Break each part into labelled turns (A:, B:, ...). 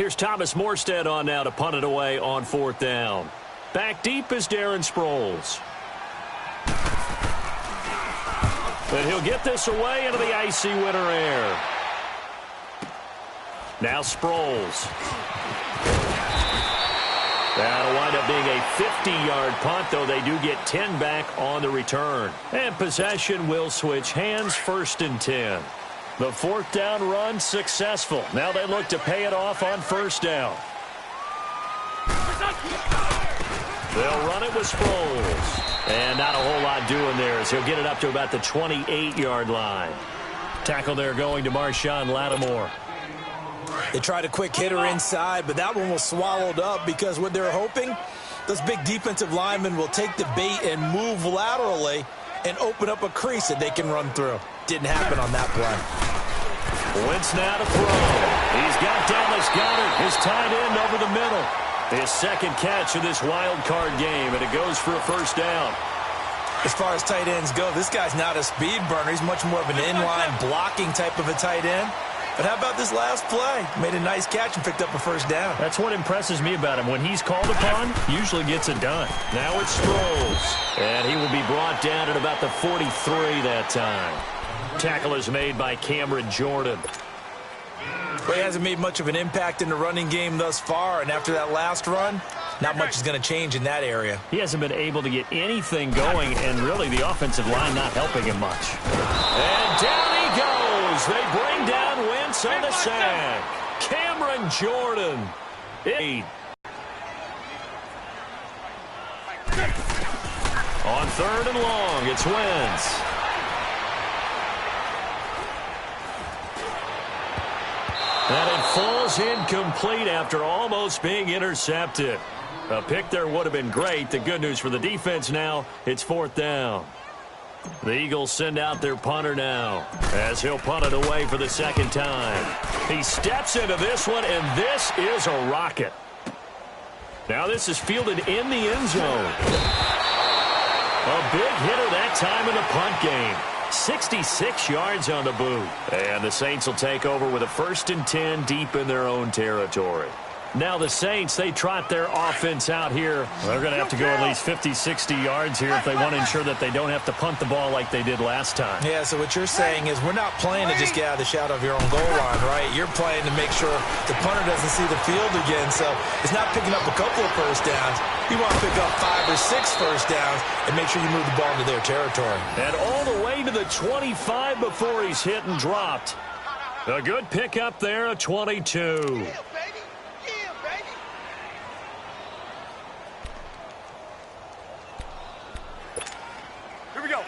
A: Here's Thomas Morstead on now to punt it away on 4th down. Back deep is Darren Sproles. But he'll get this away into the icy winter air. Now Sproles. That'll wind up being a 50-yard punt, though they do get 10 back on the return. And possession will switch hands, 1st and 10. The 4th down run successful. Now they look to pay it off on 1st down. They'll run it with Sproles. And not a whole lot doing there as he'll get it up to about the 28-yard line. Tackle there going to Marshawn Lattimore.
B: They tried a quick hitter inside, but that one was swallowed up because what they're hoping, those big defensive linemen will take the bait and move laterally and open up a crease that they can run through. Didn't happen on that play.
A: Wentz now to throw. He's got Dallas Goedert, his tight end, over the middle. His 2nd catch of this wild card game, and it goes for a 1st down.
B: As far as tight ends go, this guy's not a speed burner. He's much more of an inline blocking type of a tight end. But how about this last play? Made a nice catch and picked up a 1st down.
A: That's what impresses me about him. When he's called upon, usually gets it done. Now it's Sproles. And he will be brought down at about the 43 that time. Tackle is made by Cameron Jordan.
B: Well, he hasn't made much of an impact in the running game thus far. And after that last run, not much is going to change in that area.
A: He hasn't been able to get anything going, and really the offensive line not helping him much. And down he goes. They bring down Wentz on the sack. Cameron Jordan. On 3rd and long, it's Wentz. And it falls incomplete after almost being intercepted. A pick there would have been great. The good news for the defense now, it's 4th down. The Eagles send out their punter now as he'll punt it away for the 2nd time. He steps into this one, and this is a rocket. Now this is fielded in the end zone. A big hitter that time in the punt game. 66 yards on the boot. And the Saints will take over with a 1st and 10 deep in their own territory. Now the Saints, they trot their offense out here. They're going to have to go at least 50, 60 yards here if they want to ensure that they don't have to punt the ball like they did last time.
B: Yeah, so what you're saying is we're not playing to just get out of the shadow of your own goal line, right? You're playing to make sure the punter doesn't see the field again. So it's not picking up a couple of 1st downs. You want to pick up 5 or 6 1st downs and make sure you move the ball into their territory.
A: And all the way to the 25 before he's hit and dropped. A good pickup there, a 22.
C: Here we go.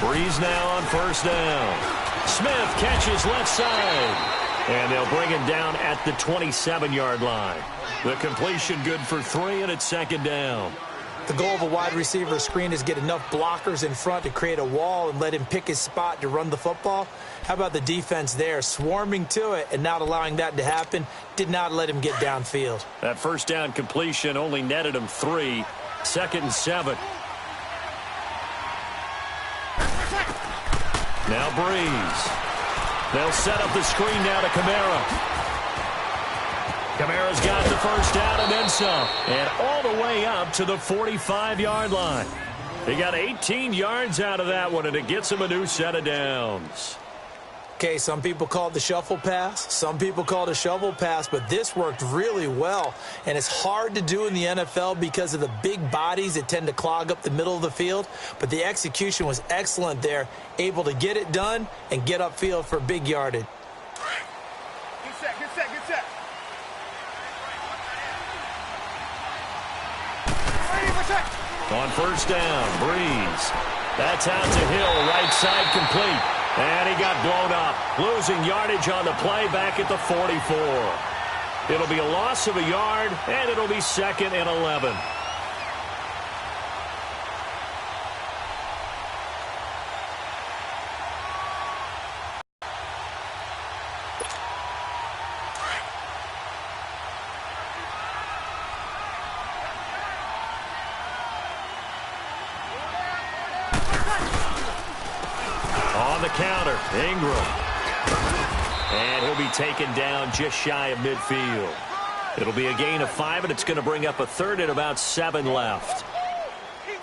A: Breeze now on 1st down. Smith catches left side. And they'll bring him down at the 27-yard line. The completion good for 3, and it's 2nd down.
B: The goal of a wide receiver screen is get enough blockers in front to create a wall and let him pick his spot to run the football. How about the defense there, swarming to it and not allowing that to happen? Did not let him get downfield.
A: That 1st down completion only netted him 3. 2nd and 7. Now Breeze. They'll set up the screen now to Kamara. Kamara's got the 1st down and then some. And all the way up to the 45-yard line. They got 18 yards out of that one, and it gets them a new set of downs.
B: Okay, some people call it the shuffle pass. Some people call it a shovel pass, but this worked really well. And it's hard to do in the NFL because of the big bodies that tend to clog up the middle of the field. But the execution was excellent there, able to get it done and get upfield for big yardage.
C: Get set, get set, get set.
A: On 1st down, Breeze. That's out to Hill, right side complete. And he got blown up, losing yardage on the play back at the 44. It'll be a loss of a yard, and it'll be 2nd and 11. the counter. Ingram. And he'll be taken down just shy of midfield. It'll be a gain of 5, and it's going to bring up a third and about 7 left.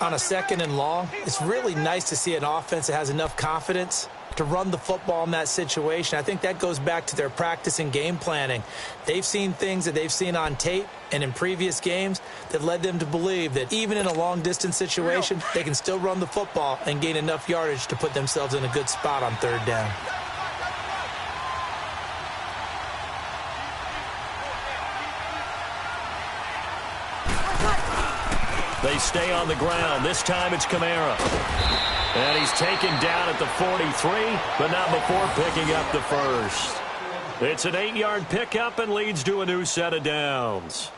B: On a 2nd and long, it's really nice to see an offense that has enough confidence to run the football in that situation. I think that goes back to their practice and game planning. They've seen things that they've seen on tape and in previous games that led them to believe that even in a long-distance situation, they can still run the football and gain enough yardage to put themselves in a good spot on 3rd down.
A: They stay on the ground. This time it's Kamara. And he's taken down at the 43, but not before picking up the first. It's an 8-yard pickup and leads to a new set of downs.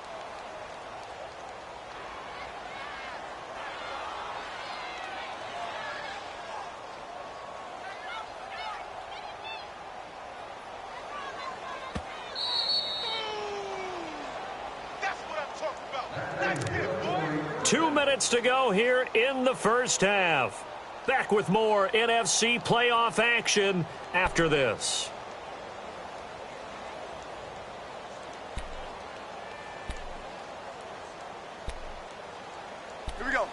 C: That's what I'm talking about. That's it, boy.
A: 2 minutes to go here in the first half. Back with more NFC playoff action after this.
C: Here we go.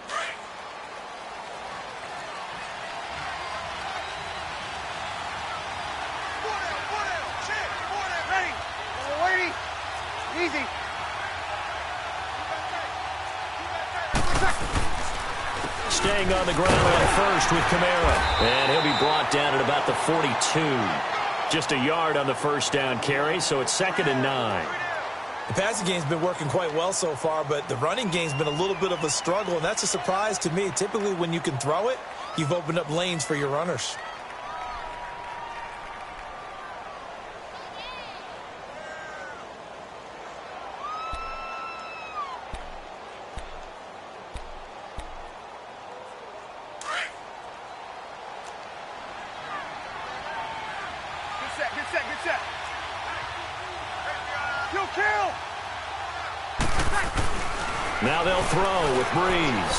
C: Four down. Check. 4 down. Ready. Waiting. Easy.
A: Staying on the ground on first with Kamara. And he'll be brought down at about the 42. Just a yard on the first down carry, so it's 2nd and 9.
B: The passing game's been working quite well so far, but the running game's been a little bit of a struggle, and that's a surprise to me. Typically, when you can throw it, you've opened up lanes for your runners.
C: Get set. Kill.
A: Now they'll throw with Breeze.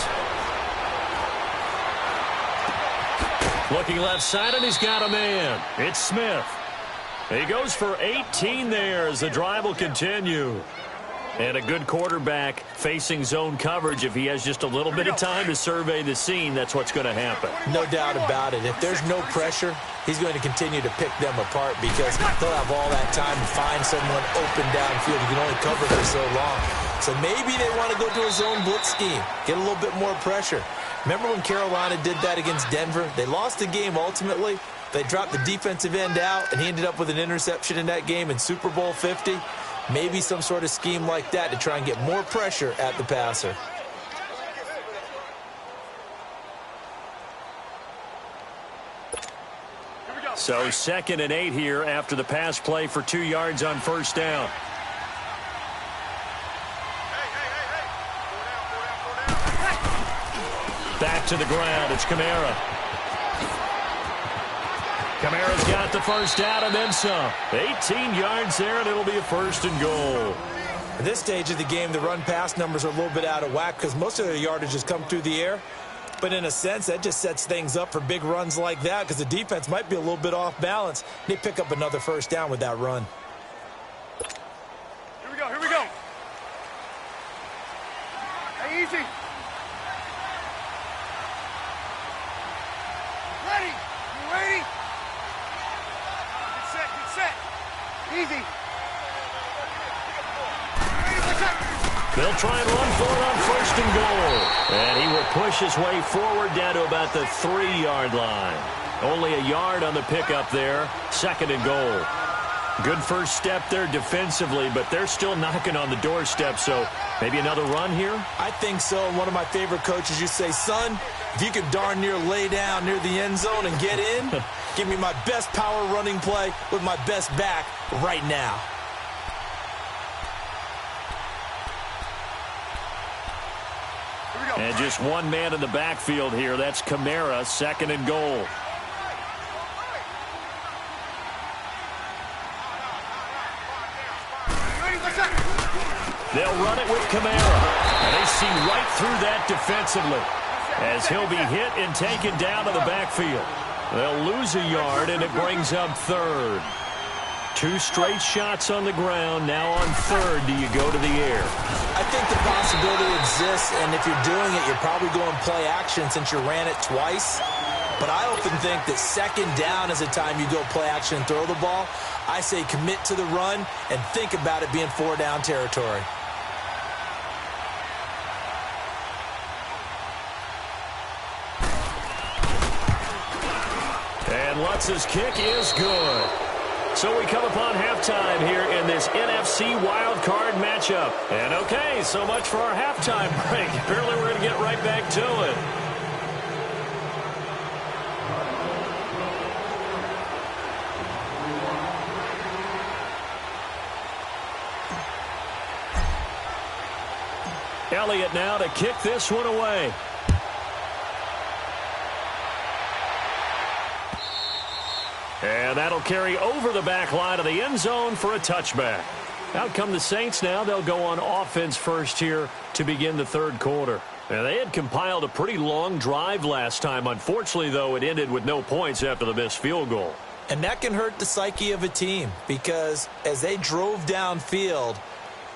A: Looking left side, and he's got a man. It's Smith. He goes for 18 there as the drive will continue. And a good quarterback facing zone coverage. If he has just a little bit of time to survey the scene, that's what's going to happen.
B: No doubt about it. If there's no pressure, he's going to continue to pick them apart because he'll have all that time to find someone open downfield. You can only cover for so long. So maybe they want to go to a zone blitz scheme, get a little bit more pressure. Remember when Carolina did that against Denver? They lost the game ultimately. They dropped the defensive end out, and he ended up with an interception in that game in Super Bowl 50. Maybe some sort of scheme like that to try and get more pressure at the passer.
A: So 2nd and 8 here after the pass play for 2 yards on first down. Back to the ground. It's Kamara. Kamara's got the first down and then some. 18 yards there, and it'll be a 1st and goal.
B: At this stage of the game, the run-pass numbers are a little bit out of whack because most of their yardage has come through the air. But in a sense, that just sets things up for big runs like that because the defense might be a little bit off balance. They pick up another first down with that run.
C: Here we go. Hey, easy. Ready. You ready? Get set. Easy.
A: They'll try and run for it on 1st and goal. And he will push his way forward down to about the 3-yard line. Only a yard on the pickup there. 2nd and goal. Good first step there defensively, but they're still knocking on the doorstep, so maybe another run here?
B: I think so. One of my favorite coaches used to say, son, if you could darn near lay down near the end zone and get in, give me my best power running play with my best back right now.
A: And just one man in the backfield here. That's Kamara, 2nd and goal. They'll run it with Kamara. And they see right through that defensively as he'll be hit and taken down to the backfield. They'll lose a yard, and it brings up third. 2 straight shots on the ground. Now on third, do you go to the air?
B: I think the possibility exists, and if you're doing it, you're probably going play action since you ran it twice. But I often think that second down is the time you go play action and throw the ball. I say commit to the run and think about it being 4-down territory.
A: And Lutz's kick is good. So we come upon halftime here in this NFC wildcard matchup. And okay, so much for our halftime break. Apparently we're going to get right back to it. Elliott now to kick this one away. And that'll carry over the back line of the end zone for a touchback. Out come the Saints now. They'll go on offense first here to begin the third quarter. And they had compiled a pretty long drive last time. Unfortunately, though, it ended with no points after the missed field goal.
B: And that can hurt the psyche of a team because as they drove downfield,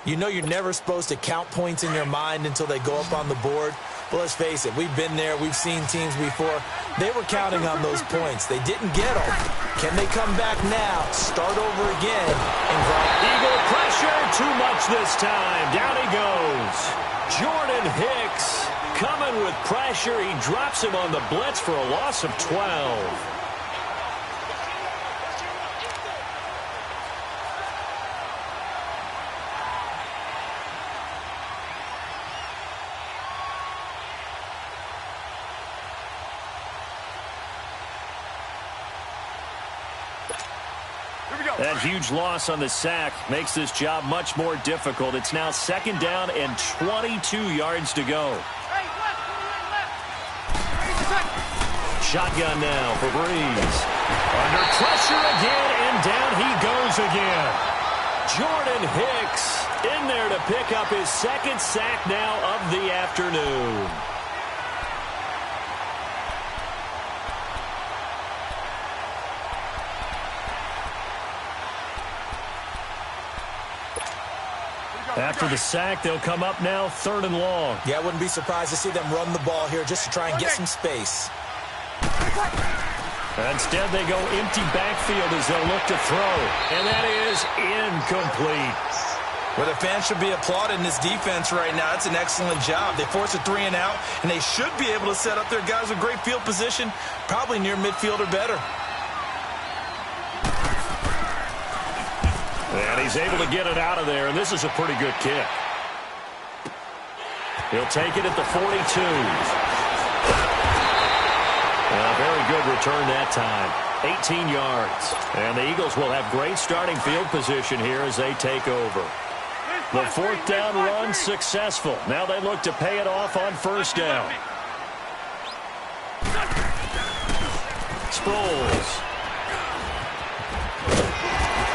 B: you know you're never supposed to count points in your mind until they go up on the board. But let's face it, we've been there. We've seen teams before. They were counting on those points. They didn't get them. Can they come back now, start over again, and grind?
A: Eagle pressure, too much this time. Down he goes. Jordan Hicks coming with pressure. He drops him on the blitz for a loss of 12. That huge loss on the sack makes this job much more difficult. It's now second down and 22 yards to go. Shotgun now for Breeze. Under pressure again, and down he goes again. Jordan Hicks in there to pick up his second sack now of the afternoon. After the sack, they'll come up now third and long.
B: Yeah, I wouldn't be surprised to see them run the ball here just to try and get some space.
A: Instead, they go empty backfield as they'll look to throw. And that is incomplete.
B: Well, the fans should be applauding this defense right now. It's an excellent job. They force a 3 and out, and they should be able to set up their guys with great field position, probably near midfield or better.
A: And he's able to get it out of there, and this is a pretty good kick. He'll take it at the 42. A very good return that time. 18 yards. And the Eagles will have great starting field position here as they take over. The fourth down run successful. Now they look to pay it off on first down. Sproles.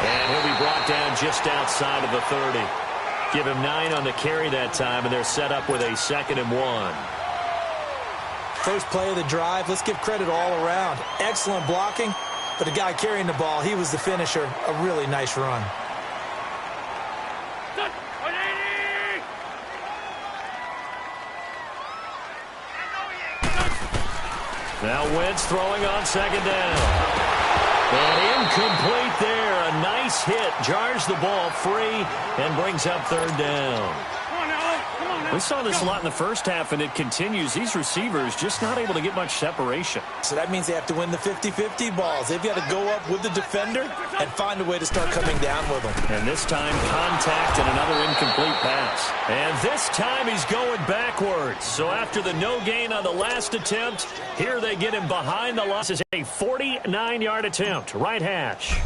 A: And he'll be brought down just outside of the 30. Give him 9 on the carry that time, and they're set up with a 2nd and 1.
B: First play of the drive, let's give credit all around. Excellent blocking, but the guy carrying the ball, he was the finisher. A really nice run.
A: Now Wentz throwing on second down. And incomplete there. A nice hit. Jars the ball free and brings up third down. We saw this a lot in the first half, and it continues. These receivers just not able to get much separation.
B: So that means they have to win the 50-50 balls. They've got to go up with the defender and find a way to start coming down with them.
A: And this time, contact and another incomplete pass. And this time, he's going backwards. So after the no gain on the last attempt, here they get him behind the line. This is a 49-yard attempt. Right hash.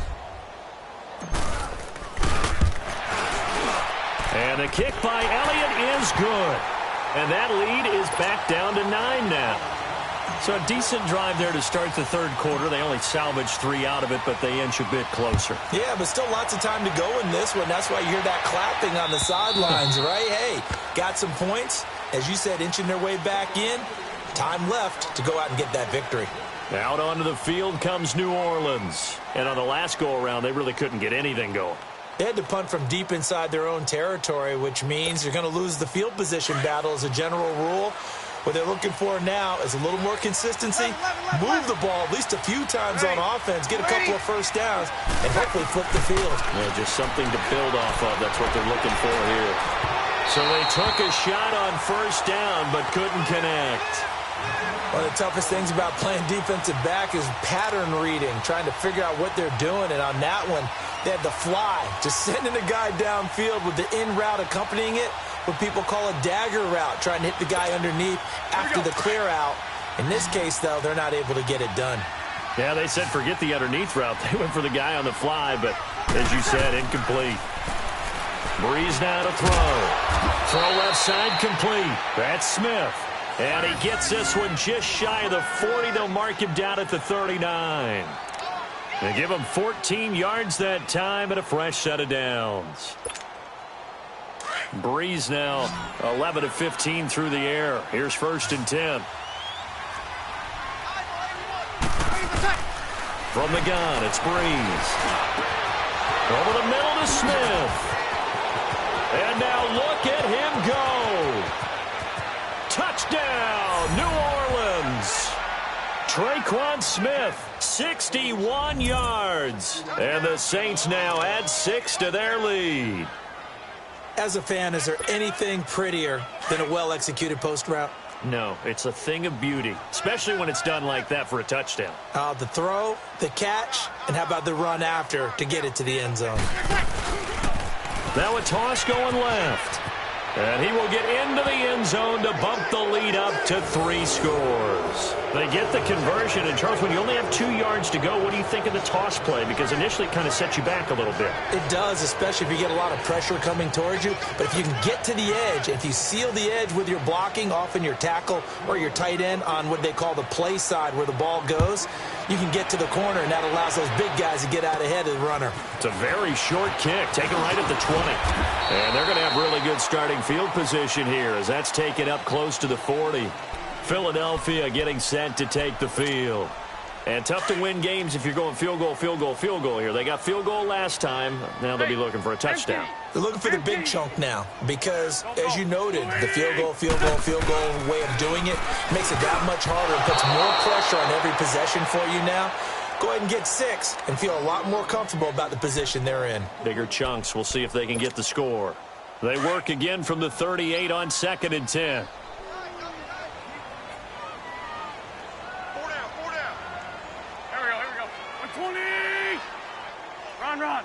A: And the kick by Elliott is good. And that lead is back down to 9 now. So a decent drive there to start the third quarter. They only salvaged 3 out of it, but they inch a bit closer.
B: Yeah, but still lots of time to go in this one. That's why you hear that clapping on the sidelines, right? Hey, got some points. As you said, inching their way back in. Time left to go out and get that victory.
A: Out onto the field comes New Orleans. And on the last go-around, they really couldn't get anything going.
B: They had to punt from deep inside their own territory, which means you're going to lose the field position battle as a general rule. What they're looking for now is a little more consistency, move the ball at least a few times on offense, get a couple of first downs, and hopefully flip the field.
A: Yeah, just something to build off of. That's what they're looking for here. So they took a shot on first down, but couldn't connect.
B: One of the toughest things about playing defensive back is pattern reading, trying to figure out what they're doing. And on that one, they had the fly, just sending a guy downfield with the in route accompanying it, what people call a dagger route, trying to hit the guy underneath after the clear out. In this case, though, they're not able to get it done.
A: Yeah, they said forget the underneath route. They went for the guy on the fly, but as you said, incomplete. Breeze now to throw. Throw left side complete. That's Smith. And he gets this one just shy of the 40. They'll mark him down at the 39. They give him 14 yards that time and a fresh set of downs. Breeze now 11 of 15 through the air. Here's 1st and 10. From the gun, it's Breeze. Over the middle to Smith. And now look at him go. Touchdown, New Orleans. Traquan Smith, 61 yards. And the Saints now add 6 to their lead.
B: As a fan, is there anything prettier than a well-executed post route?
A: No, it's a thing of beauty, especially when it's done like that for a touchdown.
B: The throw, the catch, and how about the run after to get it to the end zone?
A: Now a toss going left. And he will get into the end zone to bump the lead up to 3 scores. They get the conversion. And, Charles, when you only have 2 yards to go, what do you think of the toss play? Because initially it kind of sets you back a little bit.
B: It does, especially if you get a lot of pressure coming towards you. But if you can get to the edge, if you seal the edge with your blocking, often your tackle or your tight end on what they call the play side where the ball goes, you can get to the corner, and that allows those big guys to get out ahead of the runner.
A: It's a very short kick, taken right at the 20. And they're going to have really good starting field position here as that's taken up close to the 40. Philadelphia getting set to take the field. And tough to win games if you're going field goal, field goal, field goal here. They got field goal last time. Now they'll be looking for a touchdown.
B: They're looking for the big chunk now because, as you noted, the field goal way of doing it makes it that much harder and puts more pressure on every possession for you now. Go ahead and get 6 and feel a lot more comfortable about the position they're in.
A: Bigger chunks. We'll see if they can get the score. They work again from the 38 on 2nd and 10.
C: Run.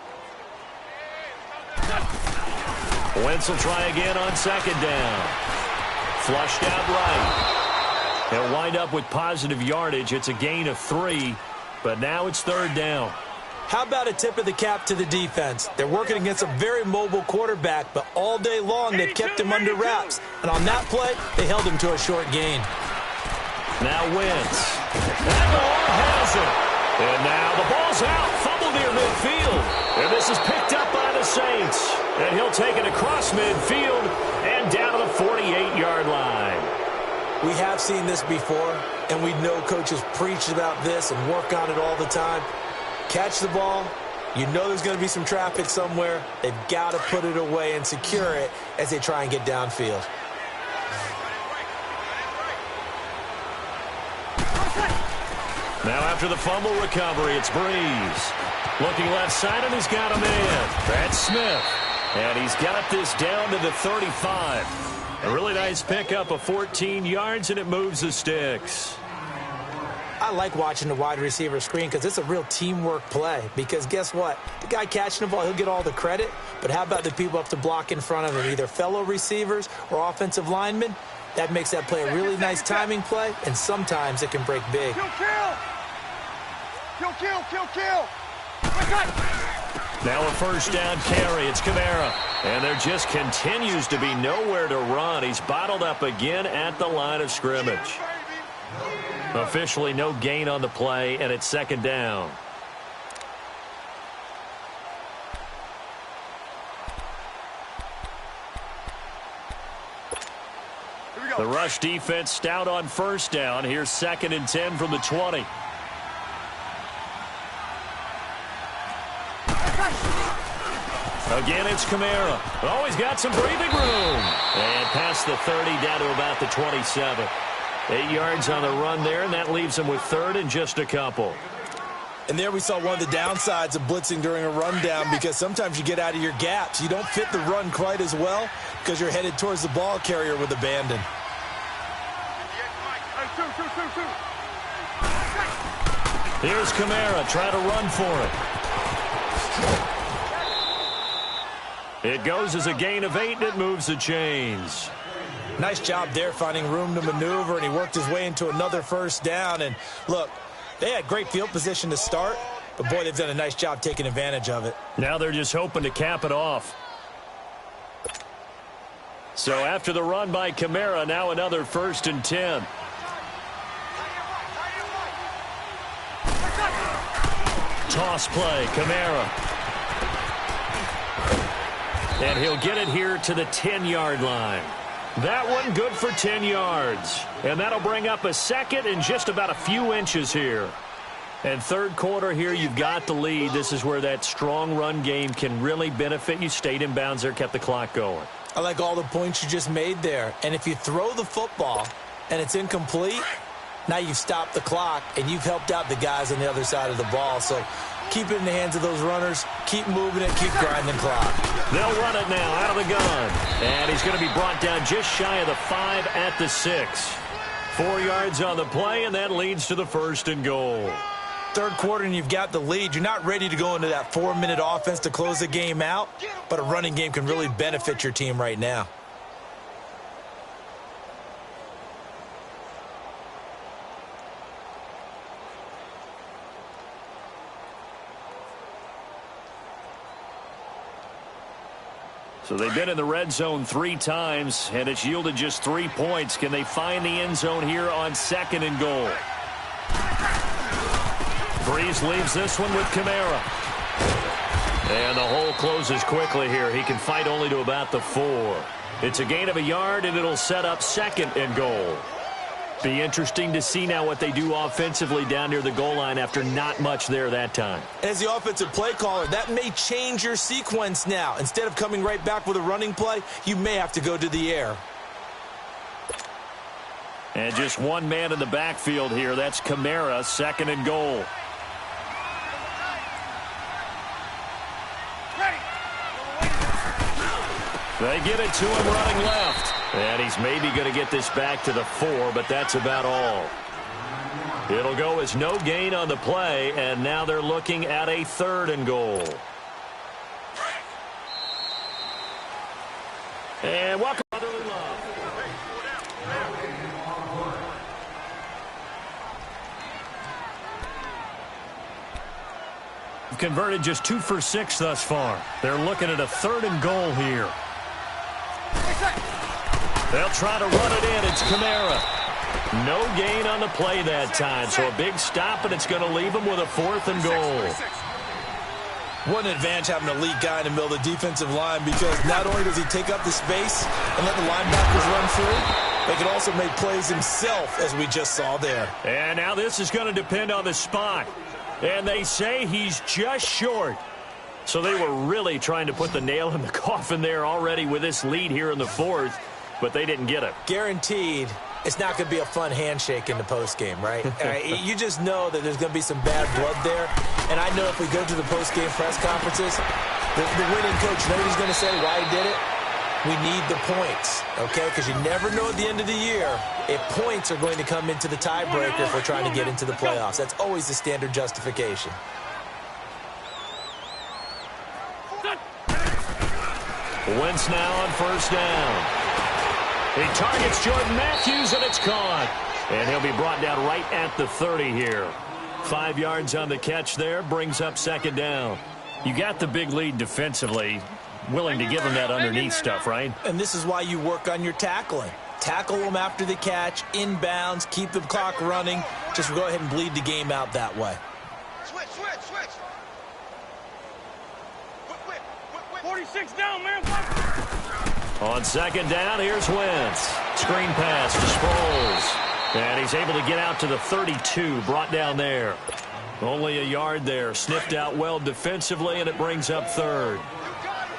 A: Wentz will try again on 2nd down. Flushed out right. They'll wind up with positive yardage. It's a gain of 3, but now it's 3rd down.
B: How about a tip of the cap to the defense? They're working against a very mobile quarterback, but all day long they've kept him under wraps. And on that play, they held him to a short gain.
A: Now Wentz. That ball has it. And now the ball's out. Fumble near midfield. And this is picked up by the Saints. And he'll take it across midfield and down to the 48-yard line.
B: We have seen this before, and we know coaches preach about this and work on it all the time. Catch the ball. You know there's going to be some traffic somewhere. They've got to put it away and secure it as they try and get downfield.
A: Now after the fumble recovery, it's Breeze. Looking left side, and he's got a man. That's Smith. And he's got this down to the 35. A really nice pickup of 14 yards, and it moves the sticks.
B: I like watching the wide receiver screen because it's a real teamwork play. Because guess what? The guy catching the ball, he'll get all the credit. But how about the people up to block in front of him, either fellow receivers or offensive linemen? That makes that play a really nice timing play, and sometimes it can break big.
C: Kill.
A: Now a 1st down carry. It's Kamara. And there just continues to be nowhere to run. He's bottled up again at the line of scrimmage. Officially no gain on the play, and it's 2nd down. The rush defense stout on 1st down. Here's 2nd and 10 from the 20. Again, it's Kamara. Oh, he's got some breathing room. And past the 30, down to about the 27. 8 yards on the run there, and that leaves him with third and just a couple.
B: And there we saw one of the downsides of blitzing during a rundown, because sometimes you get out of your gaps. You don't fit the run quite as well because you're headed towards the ball carrier with abandon.
A: Here's Kamara trying to run for it. It goes as a gain of 8, and it moves the chains.
B: Nice job there finding room to maneuver, and he worked his way into another first down. And look, they had great field position to start, but boy, they've done a nice job taking advantage of it.
A: Now they're just hoping to cap it off. So after the run by Kamara, now another 1st and 10. Toss play, Kamara. And he'll get it here to the 10-yard line. That one good for 10 yards. And that'll bring up a 2nd and just about a few inches here. And third quarter here, you've got the lead. This is where that strong run game can really benefit you. Stayed in bounds there, kept the clock going.
B: I like all the points you just made there. And if you throw the football and it's incomplete, now you've stopped the clock and you've helped out the guys on the other side of the ball. So keep it in the hands of those runners. Keep moving it. Keep grinding clock.
A: They'll run it now out of the gun. And he's going to be brought down just shy of the 5 at the 6. 4 yards on the play, and that leads to the 1st and goal.
B: Third quarter and you've got the lead. You're not ready to go into that 4-minute offense to close the game out, but a running game can really benefit your team right now.
A: So they've been in the red zone 3 times, and it's yielded just 3 points. Can they find the end zone here on 2nd and goal? Breeze leaves this one with Kamara. And the hole closes quickly here. He can fight only to about the 4. It's a gain of 1 yard, and it'll set up 2nd and goal. Be interesting to see now what they do offensively down near the goal line after not much there that time.
B: As the offensive play caller, that may change your sequence now. Instead of coming right back with a running play, you may have to go to the air.
A: And just one man in the backfield here. That's Kamara, 2nd and goal. They get it to him running left. And he's maybe going to get this back to the 4, but that's about all. It'll go as no gain on the play, and now they're looking at a 3rd and goal. And welcome, Brotherly Love. Converted just 2 for 6 thus far. They're looking at a 3rd and goal here. They'll try to run it in. It's Kamara. No gain on the play that time. So a big stop, and it's going to leave them with a 4th and goal.
B: What an advantage having a elite guy in the middle of the defensive line, because not only does he take up the space and let the linebackers run through, but he can also make plays himself, as we just saw there.
A: And now this is going to depend on the spot. And they say he's just short. So they were really trying to put the nail in the coffin there already with this lead here in the 4th, but they didn't get it.
B: Guaranteed it's not going to be a fun handshake in the postgame, right? You just know that there's going to be some bad blood there. And I know if we go to the postgame press conferences, the winning coach, you know what he's going to say, why he did it? We need the points, okay? Because you never know at the end of the year if points are going to come into the tiebreaker if we're trying to get into the playoffs. That's always the standard justification.
A: Wentz now on 1st down. He targets Jordan Matthews, and it's caught. And he'll be brought down right at the 30 here. 5 yards on the catch there, brings up 2nd down. You got the big lead defensively. Willing to give them that underneath stuff, right?
B: And this is why you work on your tackling. Tackle them after the catch, inbounds, keep the clock running. Just go ahead and bleed the game out that way.
C: Switch. 46 down, man.
A: On 2nd down, here's Wentz. Screen pass to Sproles. And he's able to get out to the 32, brought down there. Only a yard there. Sniffed out well defensively, and it brings up third.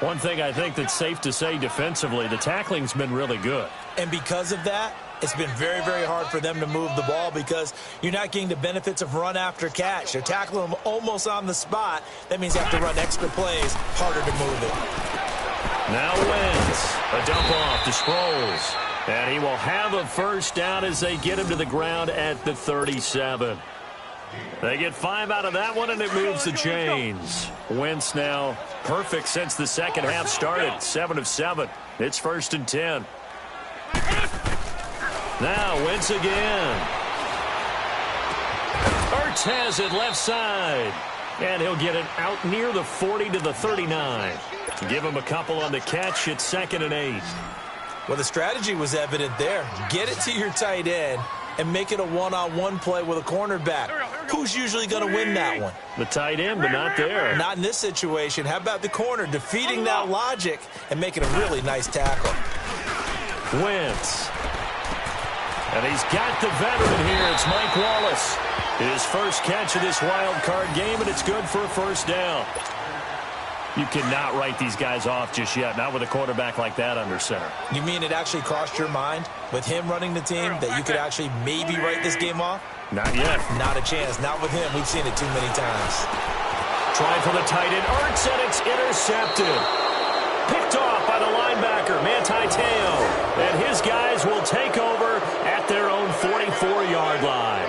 A: One thing I think that's safe to say defensively, the tackling's been really good.
B: And because of that, it's been very, very hard for them to move the ball because you're not getting the benefits of run after catch. They're tackling them almost on the spot. That means you have to run extra plays, harder to move it.
A: Now Wentz, a dump off to Sproles. And he will have a first down as they get him to the ground at the 37. They get 5 out of that one, and it moves the chains. Wentz now perfect since the second half started. 7 of 7. It's 1st and 10. Now Wentz again. Ertz has it left side. And he'll get it out near the 40 to the 39. Give him a couple on the catch. It's 2nd and 8.
B: Well, the strategy was evident there. Get it to your tight end and make it a one-on-one play with a cornerback. Who's usually going to win that one?
A: The tight end, but not there.
B: Not in this situation. How about the corner defeating that logic and making a really nice tackle?
A: Wentz. And he's got the veteran here. It's Mike Wallace. His first catch of this wild card game, and it's good for a first down. You cannot write these guys off just yet, not with a quarterback like that under center. You
B: mean it actually crossed your mind with him running the team that you could actually maybe write this game off?
A: Not yet.
B: Not a chance. Not with him. We've seen it too many times.
A: Trying for the tight end. Ertz, and it's intercepted. Picked off by the linebacker, Manti Te'o. And his guys will take over at their own 44-yard line.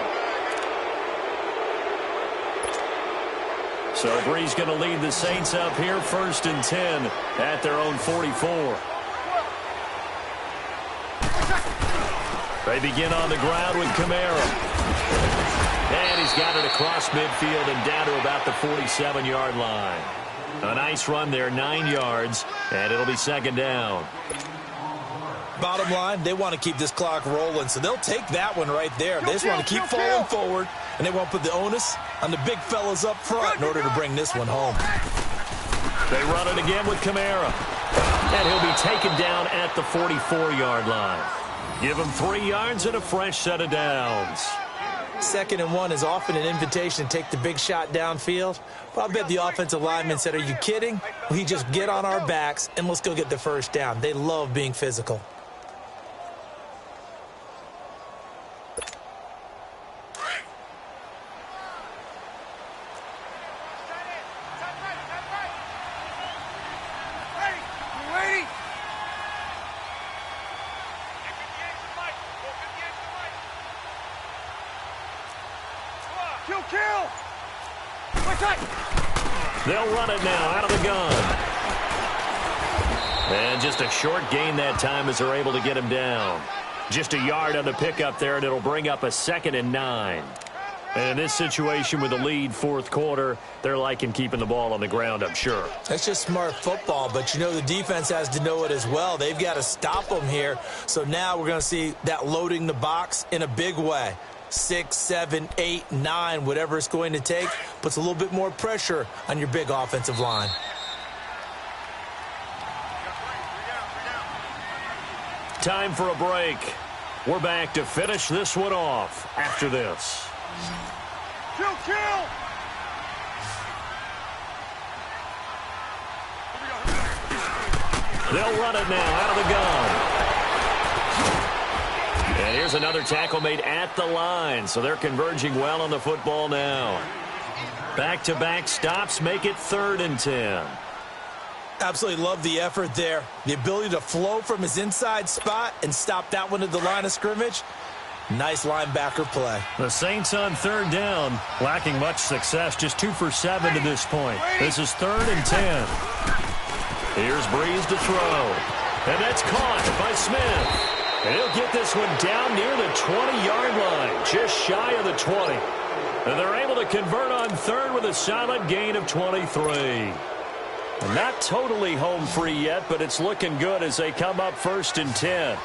A: So Bree's going to lead the Saints up here, 1st and 10 at their own 44. They begin on the ground with Kamara. And he's got it across midfield and down to about the 47-yard line. A nice run there, 9 yards, and it'll be 2nd down.
B: Bottom line, they want to keep this clock rolling, so they'll take that one right there. They just want to keep falling forward, and they want to put the onus on the big fellas up front in order to bring this one home.
A: They run it again with Kamara, and he'll be taken down at the 44-yard line. Give him 3 yards and a fresh set of downs.
B: 2nd and 1 is often an invitation to take the big shot downfield. But I bet the offensive lineman said, are you kidding? We just get on our backs and let's go get the first down. They love being physical.
A: They'll run it now out of the gun. And just a short gain that time as they're able to get him down. Just a yard on the pickup there, and it'll bring up a 2nd and 9. And in this situation with the lead 4th quarter, they're liking keeping the ball on the ground, I'm sure.
B: That's just smart football, but you know the defense has to know it as well. They've got to stop them here. So now we're going to see that loading the box in a big way. 6, 7, 8, 9, whatever it's going to take, puts a little bit more pressure on your big offensive line.
A: Time for a break. We're back to finish this one off after this.
C: Kill!
A: They'll run it now out of the gun. And here's another tackle made at the line, so they're converging well on the football now. Back-to-back stops make it 3rd and 10.
B: Absolutely love the effort there. The ability to flow from his inside spot and stop that one at the line of scrimmage. Nice linebacker play.
A: The Saints on 3rd down, lacking much success, just 2 for 7 to this point. This is 3rd and 10. Here's Breeze to throw. And that's caught by Smith. And he'll get this one down near the 20-yard line, just shy of the 20. And they're able to convert on 3rd with a solid gain of 23. Not totally home free yet, but it's looking good as they come up 1st and 10.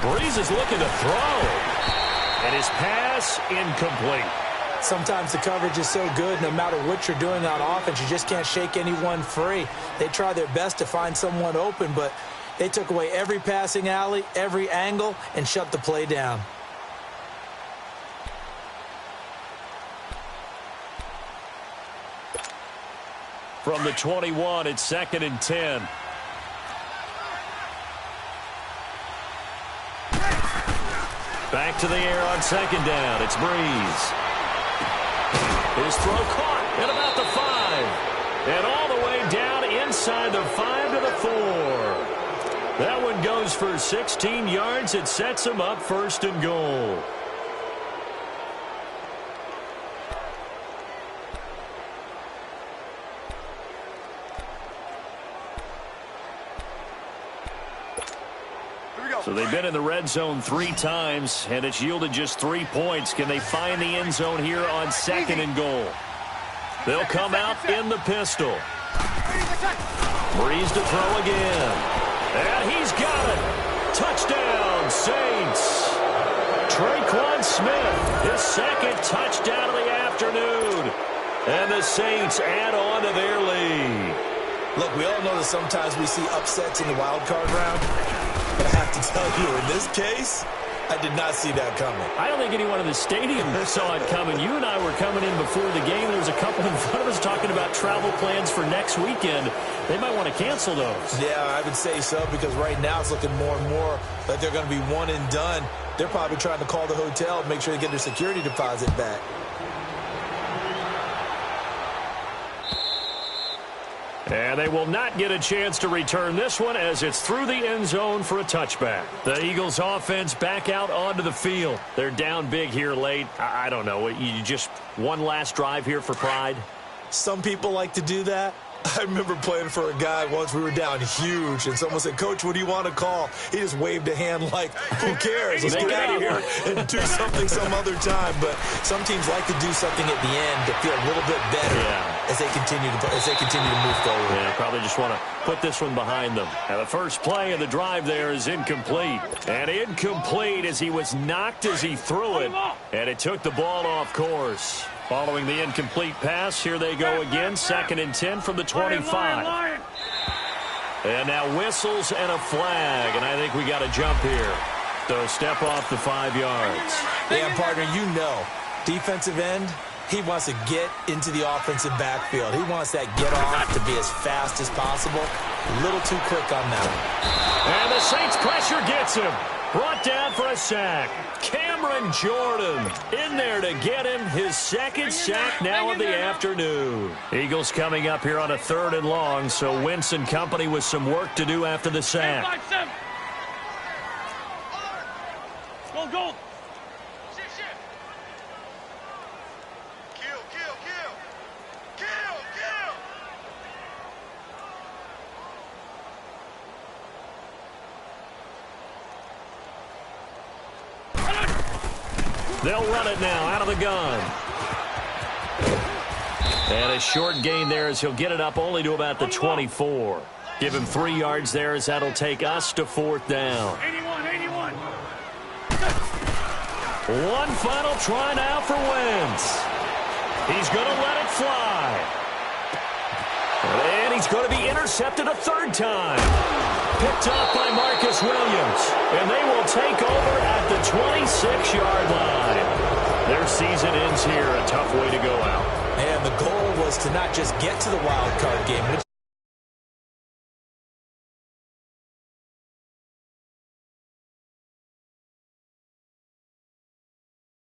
A: Breeze is looking to throw. And his pass incomplete.
B: Sometimes the coverage is so good, no matter what you're doing on offense, you just can't shake anyone free. They try their best to find someone open, but they took away every passing alley, every angle, and shut the play down.
A: from the 21. It's 2nd and 10. Back to the air on 2nd down. It's Breeze. His throw caught at about the 5. And all the way down inside the 5 to the 4. That one goes for 16 yards. It sets him up 1st and goal. So they've been in the red zone 3 times, and it's yielded just 3 points. Can they find the end zone here on 2nd and goal? They'll come out in the pistol. Breeze to throw again. And he's got it. Touchdown, Saints. Traquan Smith, his 2nd touchdown of the afternoon. And the Saints add on to their lead.
B: Look, we all know that sometimes we see upsets in the wild card round. But I have to tell you, in this case, I did not see that coming.
A: I don't think anyone in the stadium saw it coming. You and I were coming in before the game. There was a couple in front of us talking about travel plans for next weekend. They might want to cancel those.
B: Yeah, I would say so, because right now it's looking more and more like they're going to be one and done. They're probably trying to call the hotel and make sure they get their security deposit back.
A: And they will not get a chance to return this one as it's through the end zone for a touchback. The Eagles offense back out onto the field. They're down big here late. I don't know. You just one last drive here for pride?
B: Some people like to do that. I remember playing for a guy once. We were down huge, and someone said, "Coach, what do you want to call?" He just waved a hand like, who cares? Let's get out of here and do something some other time. But some teams like to do something at the end to feel a little bit better as they continue to move forward.
A: Yeah, probably just want to put this one behind them. Now, the first play of the drive there is incomplete. And incomplete as he was knocked as he threw it. And it took the ball off course. Following the incomplete pass, here they go again. 2nd and 10 from the 25. And now whistles and a flag. And I think we got a jump here. So step off the 5 yards.
B: Yeah, partner, you know, defensive end, he wants to get into the offensive backfield. He wants that get off to be as fast as possible. A little too quick on that one.
A: And the Saints pressure gets him. Brought down for a sack. Cameron Jordan in there to get him his 2nd sack now of the afternoon. Eagles coming up here on a 3rd and long, so Wentz and company with some work to do after the sack.
C: Go.
A: They'll run it now out of the gun. And a short gain there as he'll get it up only to about the 24. Give him 3 yards there as that'll take us to 4th down.
C: 81.
A: One final try now for Wentz. He's going to let it fly. And he's going to be intercepted a 3rd time. Picked off by Marcus Williams. And they will take over at the 26-yard line. Their season ends here. A tough way to go out.
B: And the goal was to not just get to the wild card game.